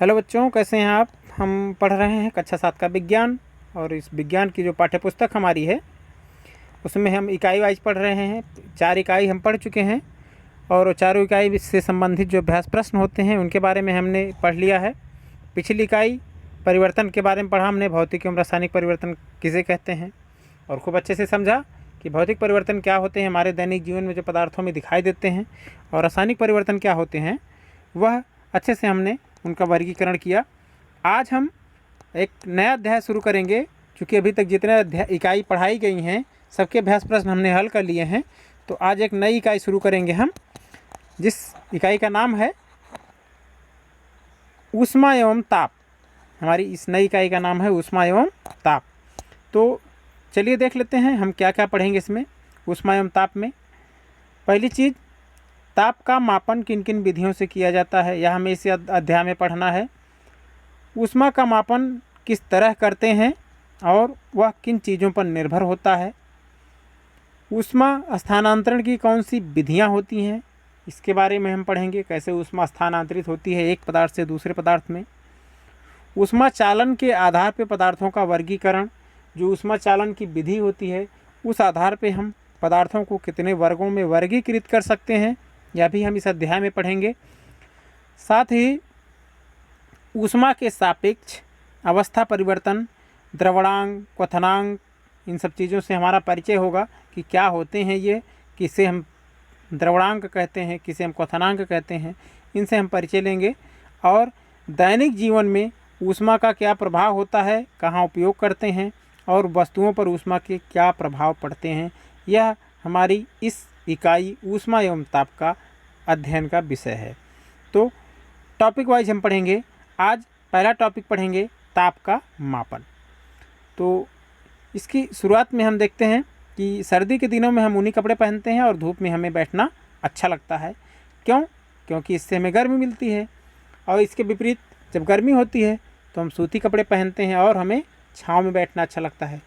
Hello बच्चों, कैसे हैं आप। हम पढ़ रहे हैं कक्षा 7 का विज्ञान, और इस विज्ञान की जो पाठ्य पुस्तक हमारी है उसमें हम इकाई वाइज पढ़ रहे हैं। 4 इकाई हम पढ़ चुके हैं और चारों इकाई से संबंधित जो अभ्यास प्रश्न होते हैं उनके बारे में हमने पढ़ लिया है। पिछली इकाई परिवर्तन के बारे में पढ़ा हमने, भौतिक एवं रासायनिक परिवर्तन किसे कहते हैं, और खूब अच्छे से समझा कि भौतिक परिवर्तन क्या होते हैं, हमारे दैनिक जीवन में जो पदार्थों में दिखाई देते हैं, और रासायनिक परिवर्तन क्या होते हैं वह अच्छे से हमने उनका वर्गीकरण किया। आज हम एक नया अध्याय शुरू करेंगे, क्योंकि अभी तक जितने इकाई पढ़ाई गई हैं सबके अभ्यास प्रश्न हमने हल कर लिए हैं। तो आज एक नई इकाई शुरू करेंगे हम, जिस इकाई का नाम है ऊष्मा एवं ताप। हमारी इस नई इकाई का नाम है ऊष्मा एवं ताप। तो चलिए देख लेते हैं हम क्या क्या पढ़ेंगे इसमें ऊष्मा एवं ताप में। पहली चीज़, ताप का मापन किन किन विधियों से किया जाता है, यह हमें इस अध्याय में पढ़ना है। ऊष्मा का मापन किस तरह करते हैं और वह किन चीज़ों पर निर्भर होता है। ऊष्मा स्थानांतरण की कौन सी विधियां होती हैं, इसके बारे में हम पढ़ेंगे, कैसे ऊष्मा स्थानांतरित होती है एक पदार्थ से दूसरे पदार्थ में। ऊष्मा चालन के आधार पर पदार्थों का वर्गीकरण, जो ऊष्मा चालन की विधि होती है उस आधार पर हम पदार्थों को कितने वर्गों में वर्गीकृत कर सकते हैं, यह भी हम इस अध्याय में पढ़ेंगे। साथ ही ऊष्मा के सापेक्ष अवस्था परिवर्तन, द्रवणांक, क्वथनांक, इन सब चीज़ों से हमारा परिचय होगा कि क्या होते हैं ये, किसे हम द्रवणांक कहते हैं, किसे हम क्वथनांक कहते हैं, इनसे हम परिचय लेंगे। और दैनिक जीवन में ऊष्मा का क्या प्रभाव होता है, कहाँ उपयोग करते हैं, और वस्तुओं पर ऊष्मा के क्या प्रभाव पड़ते हैं, यह हमारी इस इकाई ऊष्मा एवं ताप का अध्ययन का विषय है। तो टॉपिक वाइज हम पढ़ेंगे। आज पहला टॉपिक पढ़ेंगे ताप का मापन। तो इसकी शुरुआत में हम देखते हैं कि सर्दी के दिनों में हम ऊनी कपड़े पहनते हैं और धूप में हमें बैठना अच्छा लगता है। क्यों? क्योंकि इससे हमें गर्मी मिलती है। और इसके विपरीत जब गर्मी होती है तो हम सूती कपड़े पहनते हैं और हमें छाँव में बैठना अच्छा लगता है।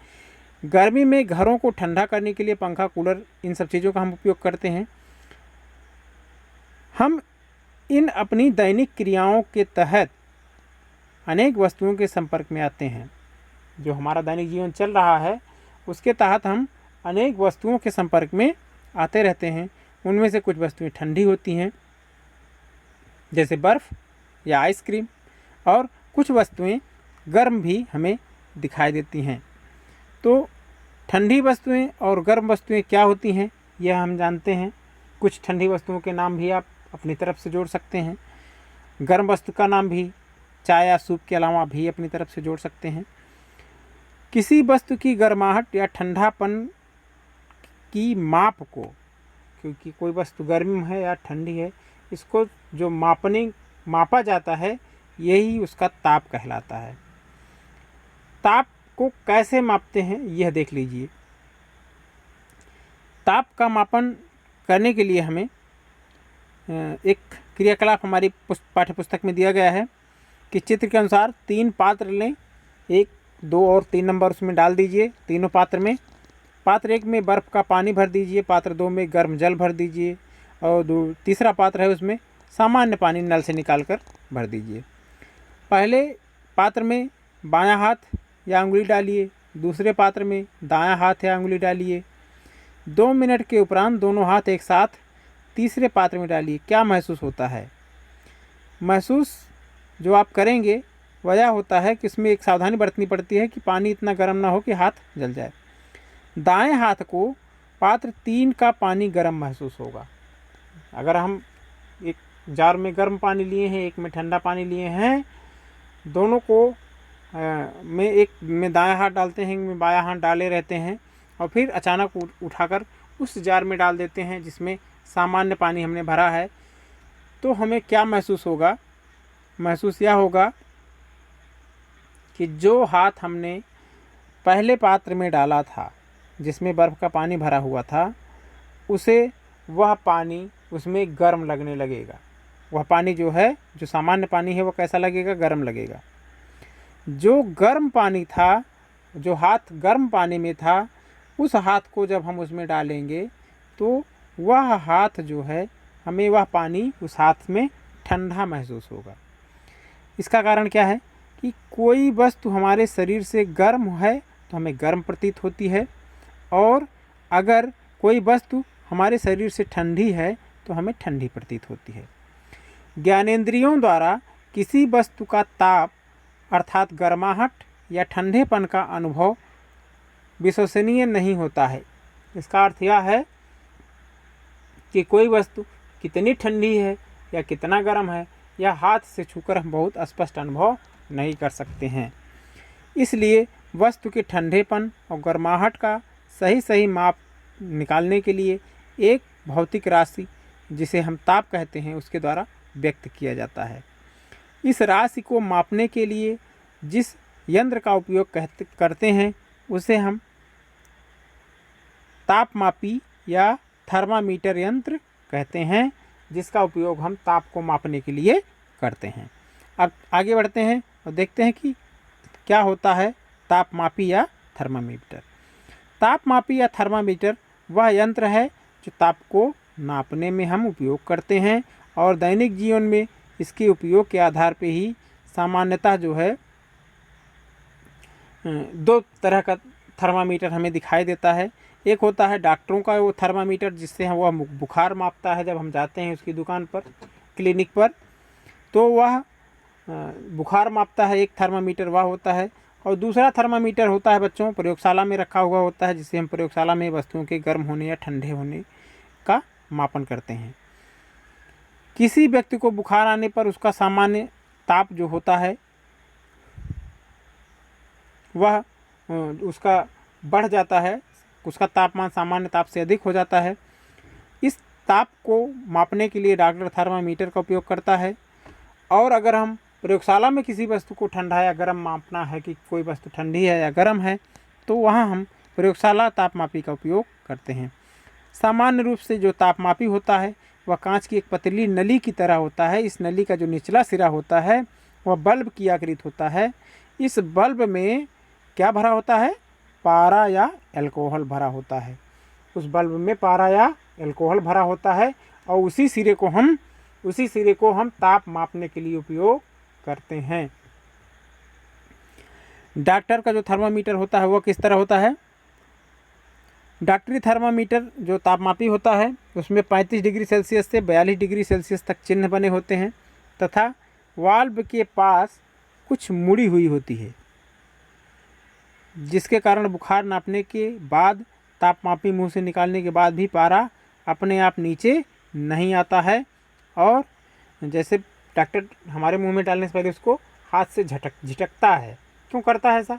गर्मी में घरों को ठंडा करने के लिए पंखा, कूलर, इन सब चीज़ों का हम उपयोग करते हैं। हम इन अपनी दैनिक क्रियाओं के तहत अनेक वस्तुओं के संपर्क में आते हैं। जो हमारा दैनिक जीवन चल रहा है उसके तहत हम अनेक वस्तुओं के संपर्क में आते रहते हैं। उनमें से कुछ वस्तुएं ठंडी होती हैं जैसे बर्फ़ या आइसक्रीम, और कुछ वस्तुएं गर्म भी हमें दिखाई देती हैं। तो ठंडी वस्तुएं और गर्म वस्तुएं क्या होती हैं यह हम जानते हैं। कुछ ठंडी वस्तुओं के नाम भी आप अपनी तरफ से जोड़ सकते हैं। गर्म वस्तु का नाम भी चाय या सूप के अलावा भी अपनी तरफ से जोड़ सकते हैं। किसी वस्तु की गर्माहट या ठंडापन की माप को, क्योंकि कोई वस्तु गर्म है या ठंडी है, इसको जो मापा जाता है यही उसका ताप कहलाता है। ताप को कैसे मापते हैं यह देख लीजिए। ताप का मापन करने के लिए हमें एक क्रियाकलाप हमारी पाठ्य पुस्तक में दिया गया है कि चित्र के अनुसार 3 पात्र लें, 1, 2 और 3 नंबर उसमें डाल दीजिए। तीनों पात्र में, पात्र 1 में बर्फ़ का पानी भर दीजिए, पात्र 2 में गर्म जल भर दीजिए, और तीसरा पात्र है उसमें सामान्य पानी नल से निकाल कर भर दीजिए। पहले पात्र में बायां हाथ या अंगुली डालिए, दूसरे पात्र में दायां हाथ या अंगुली डालिए। 2 मिनट के उपरांत दोनों हाथ एक साथ तीसरे पात्र में डालिए। क्या महसूस होता है? महसूस जो आप करेंगे वह होता है कि इसमें एक सावधानी बरतनी पड़ती है कि पानी इतना गर्म ना हो कि हाथ जल जाए। दाएं हाथ को पात्र 3 का पानी गर्म महसूस होगा। अगर हम एक जार में गर्म पानी लिए हैं, एक में ठंडा पानी लिए हैं, दोनों को में एक में दायां हाथ डालते हैं, में बायां हाथ डाले रहते हैं, और फिर अचानक उठाकर उस जार में डाल देते हैं जिसमें सामान्य पानी हमने भरा है, तो हमें क्या महसूस होगा? महसूस यह होगा कि जो हाथ हमने पहले पात्र में डाला था जिसमें बर्फ़ का पानी भरा हुआ था, उसे वह पानी उसमें गर्म लगने लगेगा। वह पानी जो है, जो सामान्य पानी है, वो कैसा लगेगा? गर्म लगेगा। जो गर्म पानी था, जो हाथ गर्म पानी में था, उस हाथ को जब हम उसमें डालेंगे तो वह हाथ जो है, हमें वह पानी उस हाथ में ठंडा महसूस होगा। इसका कारण क्या है कि कोई वस्तु हमारे शरीर से गर्म है तो हमें गर्म प्रतीत होती है, और अगर कोई वस्तु हमारे शरीर से ठंडी है तो हमें ठंडी प्रतीत होती है। ज्ञानेंद्रियों द्वारा किसी वस्तु का ताप अर्थात गर्माहट या ठंडेपन का अनुभव विश्वसनीय नहीं होता है। इसका अर्थ यह है कि कोई वस्तु कितनी ठंडी है या कितना गर्म है, यह हाथ से छूकर हम बहुत स्पष्ट अनुभव नहीं कर सकते हैं। इसलिए वस्तु के ठंडेपन और गर्माहट का सही सही माप निकालने के लिए एक भौतिक राशि जिसे हम ताप कहते हैं उसके द्वारा व्यक्त किया जाता है। इस राशि को मापने के लिए जिस यंत्र का उपयोग करते हैं उसे हम तापमापी या थर्मामीटर यंत्र कहते हैं, जिसका उपयोग हम ताप को मापने के लिए करते हैं। अब आगे बढ़ते हैं और देखते हैं कि क्या होता है तापमापी या थर्मामीटर। तापमापी या थर्मामीटर वह यंत्र है जो ताप को नापने में हम उपयोग करते हैं, और दैनिक जीवन में इसके उपयोग के आधार पे ही सामान्यतः जो है दो तरह का थर्मामीटर हमें दिखाई देता है। एक होता है डॉक्टरों का वो थर्मामीटर, जिससे वह बुखार मापता है। जब हम जाते हैं उसकी दुकान पर, क्लिनिक पर, तो वह बुखार मापता है। एक थर्मामीटर वह होता है। और दूसरा थर्मामीटर होता है बच्चों प्रयोगशाला में रखा हुआ होता है, जिससे हम प्रयोगशाला में वस्तुओं के गर्म होने या ठंडे होने का मापन करते हैं। किसी व्यक्ति को बुखार आने पर उसका सामान्य ताप जो होता है वह उसका बढ़ जाता है, उसका तापमान सामान्य ताप से अधिक हो जाता है। इस ताप को मापने के लिए डॉक्टर थर्मामीटर का उपयोग करता है। और अगर हम प्रयोगशाला में किसी वस्तु को ठंडा या गर्म मापना है कि कोई वस्तु ठंडी है या गर्म है, तो वहाँ हम प्रयोगशाला तापमापी का उपयोग करते हैं। सामान्य रूप से जो तापमापी होता है वह कांच की एक पतली नली की तरह होता है। इस नली का जो निचला सिरा होता है वह बल्ब की आकृति होता है। इस बल्ब में क्या भरा होता है? पारा या अल्कोहल भरा होता है। उस बल्ब में पारा या अल्कोहल भरा होता है, और उसी सिरे को हम ताप मापने के लिए उपयोग करते हैं। डॉक्टर का जो थर्मामीटर होता है वह किस तरह होता है? डॉक्टरी थर्मामीटर जो तापमापी होता है उसमें 35 डिग्री सेल्सियस से 42 डिग्री सेल्सियस तक चिन्ह बने होते हैं, तथा वाल्व के पास कुछ मुड़ी हुई होती है, जिसके कारण बुखार नापने के बाद तापमापी मुंह से निकालने के बाद भी पारा अपने आप नीचे नहीं आता है। और जैसे डॉक्टर हमारे मुंह में डालने से पहले उसको हाथ से झटकता है। क्यों करता है ऐसा?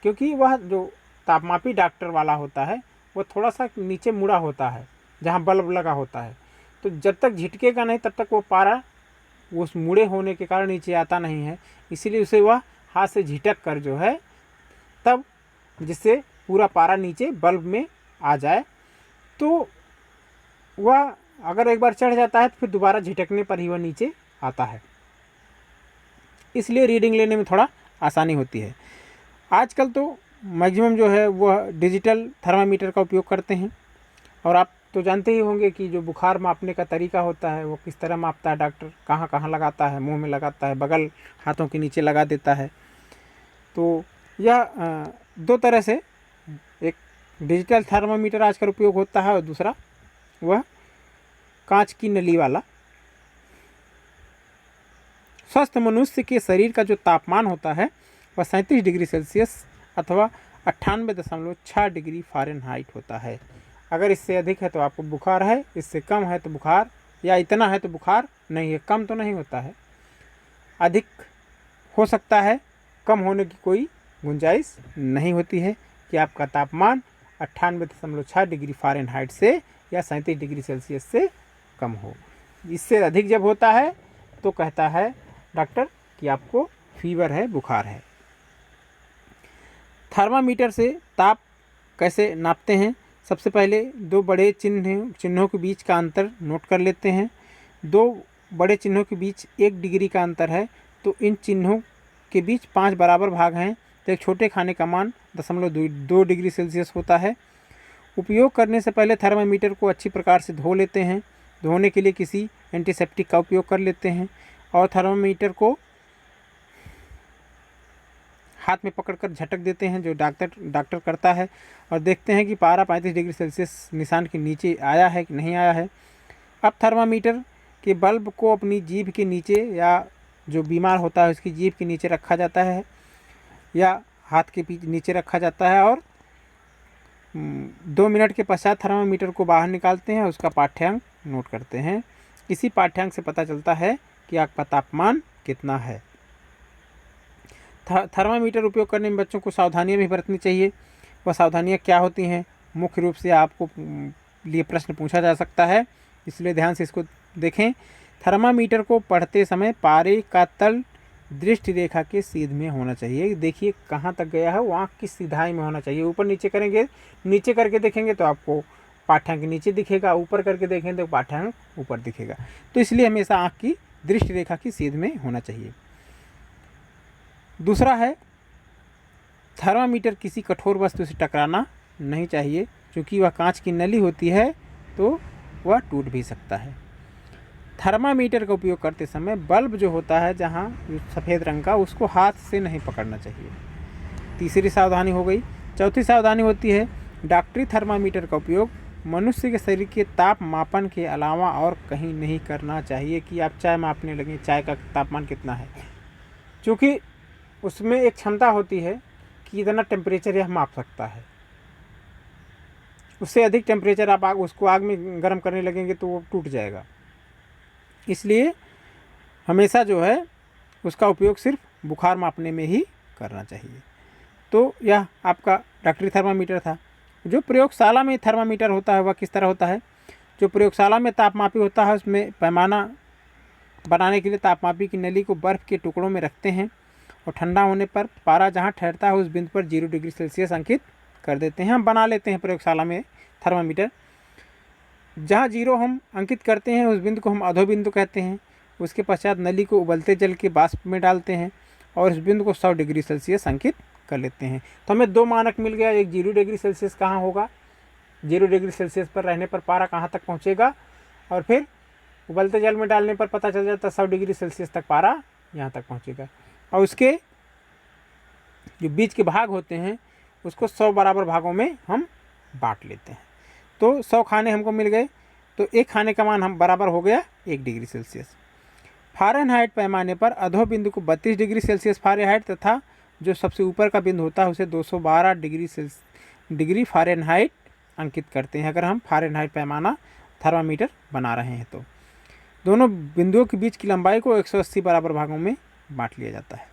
क्योंकि वह जो तापमापी डॉक्टर वाला होता है वो थोड़ा सा नीचे मुड़ा होता है जहाँ बल्ब लगा होता है, तो जब तक झिटकेगा नहीं तब तक वो पारा उस मुड़े होने के कारण नीचे आता नहीं है। इसीलिए उसे वह हाथ से झिटक कर जो है तब, जिससे पूरा पारा नीचे बल्ब में आ जाए, तो वह अगर एक बार चढ़ जाता है तो फिर दोबारा झिटकने पर ही वह नीचे आता है। इसलिए रीडिंग लेने में थोड़ा आसानी होती है। आजकल तो मैक्सिमम जो है वह डिजिटल थर्मामीटर का उपयोग करते हैं, और आप तो जानते ही होंगे कि जो बुखार मापने का तरीका होता है वो किस तरह मापता है। डॉक्टर कहाँ कहाँ लगाता है, मुंह में लगाता है, बगल हाथों के नीचे लगा देता है। तो यह दो तरह से, एक डिजिटल थर्मामीटर आजकल उपयोग होता है और दूसरा वह कांच की नली वाला। स्वस्थ मनुष्य के शरीर का जो तापमान होता है वह 37 डिग्री सेल्सियस अथवा 98.6 डिग्री फ़ारेनहाइट होता है। अगर इससे अधिक है तो आपको बुखार है, इससे कम है तो बुखार, या इतना है तो बुखार नहीं है। कम तो नहीं होता है, अधिक हो सकता है, कम होने की कोई गुंजाइश नहीं होती है कि आपका तापमान 98.6 डिग्री फ़ारेनहाइट से या 37 डिग्री सेल्सियस से कम हो। इससे अधिक जब होता है तो कहता है डॉक्टर कि आपको फीवर है, बुखार है। थर्मामीटर से ताप कैसे नापते हैं? सबसे पहले दो बड़े चिन्हों के बीच का अंतर नोट कर लेते हैं। दो बड़े चिन्हों के बीच 1 डिग्री का अंतर है, तो इन चिन्हों के बीच 5 बराबर भाग हैं, तो एक छोटे खाने का मान 0.2 डिग्री सेल्सियस होता है। उपयोग करने से पहले थर्मामीटर को अच्छी प्रकार से धो लेते हैं। धोने के लिए किसी एंटीसेप्टिक का उपयोग कर लेते हैं, और थर्मामीटर को हाथ में पकड़कर झटक देते हैं जो डॉक्टर करता है, और देखते हैं कि पारा 35 डिग्री सेल्सियस निशान के नीचे आया है कि नहीं आया है। अब थर्मामीटर के बल्ब को अपनी जीभ के नीचे, या जो बीमार होता है उसकी जीभ के नीचे रखा जाता है या हाथ के पीछे नीचे रखा जाता है, और 2 मिनट के पश्चात थर्मामीटर को बाहर निकालते हैं, उसका पाठ्यांक नोट करते हैं। इसी पाठ्यांक से पता चलता है कि आपका तापमान कितना है। थर्मामीटर उपयोग करने में बच्चों को सावधानियां भी बरतनी चाहिए। वह सावधानियां क्या होती हैं? मुख्य रूप से आपको लिए प्रश्न पूछा जा सकता है, इसलिए ध्यान से इसको देखें। थर्मामीटर को पढ़ते समय पारे का तल दृष्टि रेखा के सीध में होना चाहिए। देखिए कहाँ तक गया है, वो आँख की सीधाई में होना चाहिए। ऊपर नीचे करेंगे, नीचे करके देखेंगे तो आपको पाठ्यांक नीचे दिखेगा, ऊपर करके देखेंगे तो पाठ्यांक ऊपर दिखेगा। तो इसलिए हमेशा आँख की दृष्टि रेखा की सीध में होना चाहिए। दूसरा है, थर्मामीटर किसी कठोर वस्तु से टकराना नहीं चाहिए, क्योंकि वह कांच की नली होती है तो वह टूट भी सकता है। थर्मामीटर का उपयोग करते समय बल्ब जो होता है जहाँ सफ़ेद रंग का, उसको हाथ से नहीं पकड़ना चाहिए। तीसरी सावधानी हो गई। चौथी सावधानी होती है, डॉक्टरी थर्मामीटर का उपयोग मनुष्य के शरीर के ताप मापन के अलावा और कहीं नहीं करना चाहिए कि आप चाय मापने लगें, चाय का तापमान कितना है, क्योंकि उसमें एक क्षमता होती है कि इतना टेम्परेचर यह माप सकता है। उससे अधिक टेम्परेचर आप उसको आग में गर्म करने लगेंगे तो वो टूट जाएगा। इसलिए हमेशा जो है उसका उपयोग सिर्फ बुखार मापने में ही करना चाहिए। तो यह आपका डॉक्टरी थर्मामीटर था। जो प्रयोगशाला में थर्मामीटर होता है वह किस तरह होता है? जो प्रयोगशाला में तापमापी होता है उसमें पैमाना बनाने के लिए तापमापी की नली को बर्फ़ के टुकड़ों में रखते हैं, और ठंडा होने पर पारा जहाँ ठहरता है उस बिंदु पर 0 डिग्री सेल्सियस अंकित कर देते हैं। हम बना लेते हैं प्रयोगशाला में थर्मामीटर। जहाँ 0 हम अंकित करते हैं उस बिंदु को हम अधो बिंदु कहते हैं। उसके पश्चात नली को उबलते जल के वाष्प में डालते हैं और इस बिंदु को 100 डिग्री सेल्सियस अंकित कर लेते हैं। तो हमें 2 मानक मिल गया। एक 0 डिग्री सेल्सियस कहाँ होगा, 0 डिग्री सेल्सियस पर रहने पर पारा कहाँ तक पहुँचेगा, और फिर उबलते जल में डालने पर पता चल जाता 100 डिग्री सेल्सियस तक पारा यहाँ तक पहुँचेगा। और उसके जो बीच के भाग होते हैं उसको 100 बराबर भागों में हम बांट लेते हैं। तो 100 खाने हमको मिल गए, तो एक खाने का मान हम बराबर हो गया 1 डिग्री सेल्सियस। फ़ारेनहाइट पैमाने पर अधो बिंदु को 32 डिग्री सेल्सियस फ़ारेनहाइट तथा जो सबसे ऊपर का बिंदु होता है उसे 212 डिग्री फ़ारेनहाइट अंकित करते हैं। अगर हम फ़ारेनहाइट पैमाना थर्मामीटर बना रहे हैं तो दोनों बिंदुओं के बीच की लंबाई को 180 बराबर भागों में बांट लिया जाता है।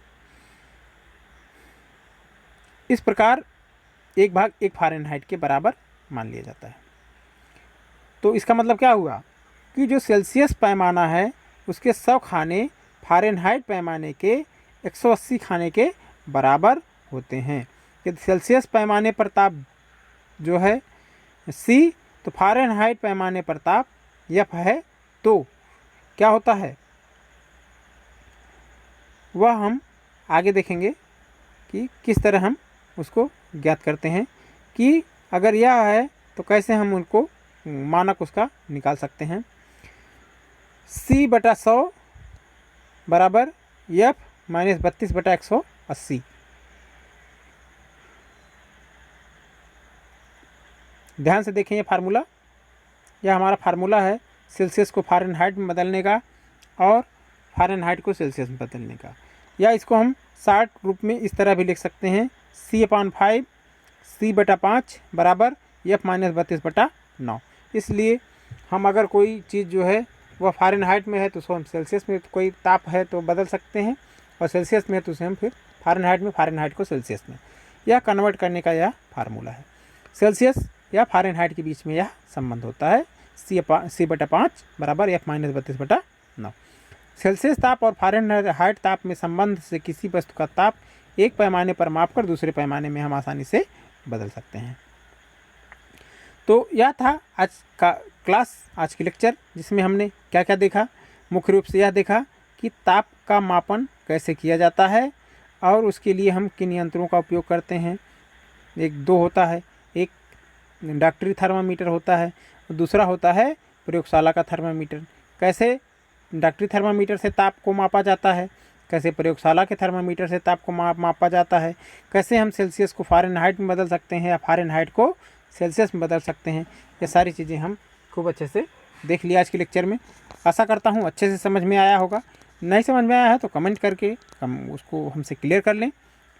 इस प्रकार एक भाग 1 फ़ारेनहाइट के बराबर मान लिया जाता है। तो इसका मतलब क्या हुआ कि जो सेल्सियस पैमाना है उसके 100 खाने फ़ारेनहाइट पैमाने के 180 खाने के बराबर होते हैं। यदि सेल्सियस पैमाने पर ताप जो है C, तो फ़ारेनहाइट पैमाने पर ताप F है, तो क्या होता है वह हम आगे देखेंगे कि किस तरह हम उसको ज्ञात करते हैं। कि अगर यह है तो कैसे हम उनको मानक उसका निकाल सकते हैं। C/100 बराबर F - 32/180। ध्यान से देखें ये फार्मूला, यह हमारा फार्मूला है सेल्सियस को फ़ारेनहाइट में बदलने का और फ़ारेनहाइट को सेल्सियस में बदलने का। या इसको हम शॉर्ट रूप में इस तरह भी लिख सकते हैं, C/5 C/5 बराबर F - 32/9। इसलिए हम अगर कोई चीज़ जो है वह फ़ारेनहाइट में है तो उसको हम सेल्सियस में, कोई ताप है तो बदल सकते हैं, और सेल्सियस में है तो उसे हम फिर फ़ारेनहाइट को सेल्सियस में, यह कन्वर्ट करने का यह फार्मूला है। सेल्सियस या फ़ारेनहाइट के बीच में यह संबंध होता है, C/5 बराबर F - 32/9। सेल्सियस ताप और फ़ारेनहाइट ताप में संबंध से किसी वस्तु का ताप एक पैमाने पर मापकर दूसरे पैमाने में हम आसानी से बदल सकते हैं। तो यह था आज का क्लास, आज की लेक्चर, जिसमें हमने क्या क्या देखा। मुख्य रूप से यह देखा कि ताप का मापन कैसे किया जाता है और उसके लिए हम किन यंत्रों का उपयोग करते हैं। एक 2 होता है, एक डॉक्टरी थर्मामीटर होता है, दूसरा होता है प्रयोगशाला का थर्मामीटर। कैसे डॉक्टरी थर्मामीटर से ताप को मापा जाता है कैसे प्रयोगशाला के थर्मामीटर से ताप को मापा जाता है, कैसे हम सेल्सियस को फ़ारेनहाइट में बदल सकते हैं या फ़ारेनहाइट को सेल्सियस में बदल सकते हैं। ये सारी चीज़ें हम खूब अच्छे से देख लिया आज के लेक्चर में। आशा करता हूँ अच्छे से समझ में आया होगा। नहीं समझ में आया है तो कमेंट करके हम उसको हमसे क्लियर कर लें।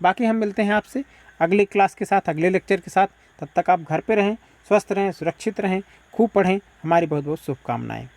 बाकी हम मिलते हैं आपसे अगली क्लास के साथ, अगले लेक्चर के साथ। तब तक आप घर पे रहें, स्वस्थ रहें, सुरक्षित रहें, खूब पढ़ें। हमारी बहुत बहुत शुभकामनाएं।